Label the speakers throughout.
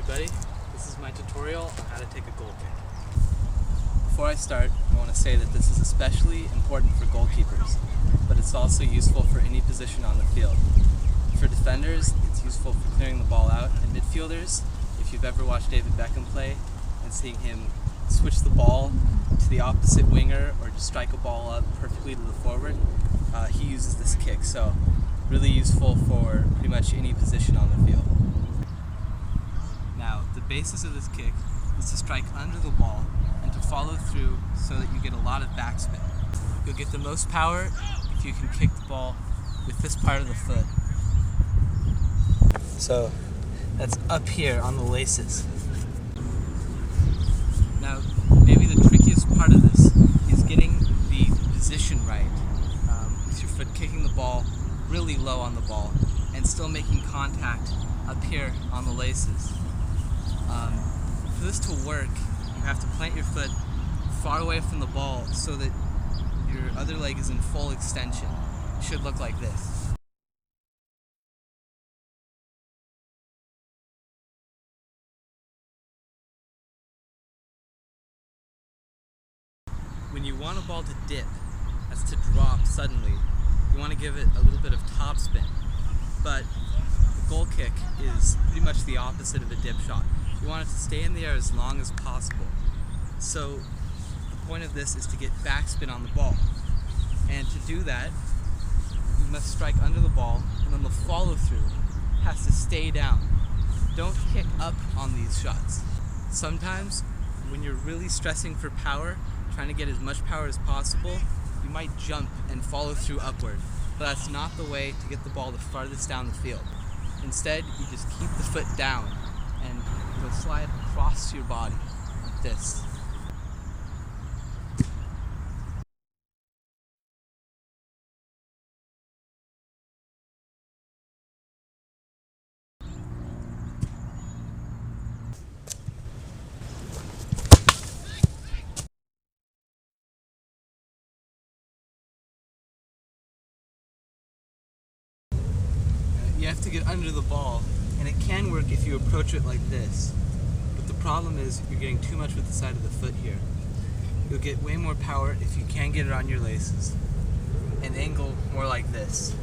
Speaker 1: everybody, this is my tutorial on how to take a goal kick. Before I start, I want to say that this is especially important for goalkeepers, but it's also useful for any position on the field. For defenders, it's useful for clearing the ball out, and midfielders, if you've ever watched David Beckham play and seeing him switch the ball to the opposite winger or just strike a ball up perfectly to the forward, he uses this kick, so really useful for pretty much any position on the field. Now, the basis of this kick is to strike under the ball and to follow through so that you get a lot of backspin. You'll get the most power if you can kick the ball with this part of the foot. So that's up here on the laces. Now, maybe the trickiest part of this is getting the position right, with your foot kicking the ball really low on the ball and still making contact up here on the laces. For this to work, you have to plant your foot far away from the ball so that your other leg is in full extension. It should look like this. When you want a ball to dip, that's to drop suddenly, you want to give it a little bit of top spin. But the goal kick is pretty much the opposite of a dip shot. You want it to stay in the air as long as possible. So the point of this is to get backspin on the ball. And to do that, you must strike under the ball, and then the follow through has to stay down. Don't kick up on these shots. Sometimes when you're really stressing for power, trying to get as much power as possible, you might jump and follow through upward, but that's not the way to get the ball the farthest down the field. Instead, you just keep the foot down and you'll slide across your body like this. You have to get under the ball, and it can work if you approach it like this. But the problem is you're getting too much with the side of the foot here. You'll get way more power if you can get it on your laces and angle more like this.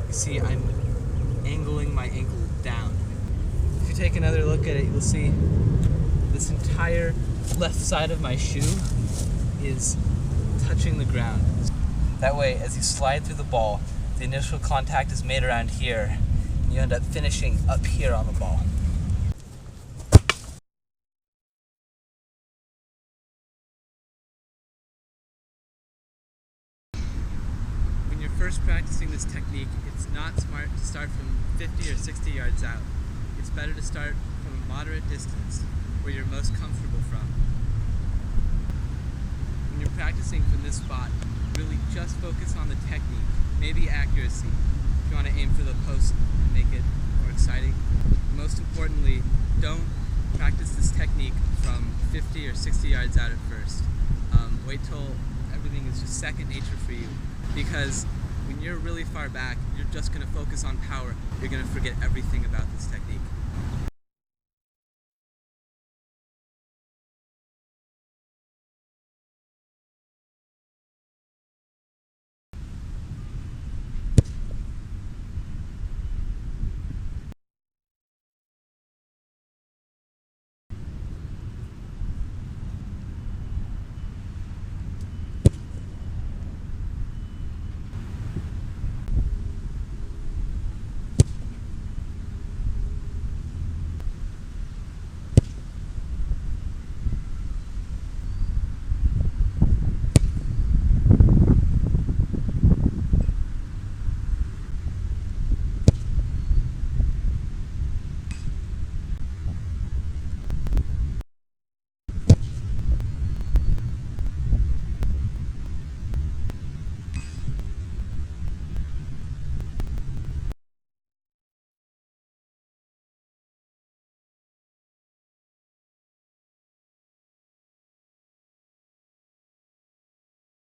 Speaker 1: You see, I'm angling my ankle down. If you take another look at it, you'll see this entire left side of my shoe is touching the ground. That way, as you slide through the ball, the initial contact is made around here, and you end up finishing up here on the ball. When you're first practicing this technique, it's not smart to start from 50 or 60 yards out. It's better to start from a moderate distance, where you're most comfortable from. When you're practicing from this spot, really just focus on the technique, maybe accuracy, if you want to aim for the post and make it more exciting. Most importantly, don't practice this technique from 50 or 60 yards out at first. Wait till everything is just second nature for you, because when you're really far back, you're just going to focus on power. You're going to forget everything about this technique.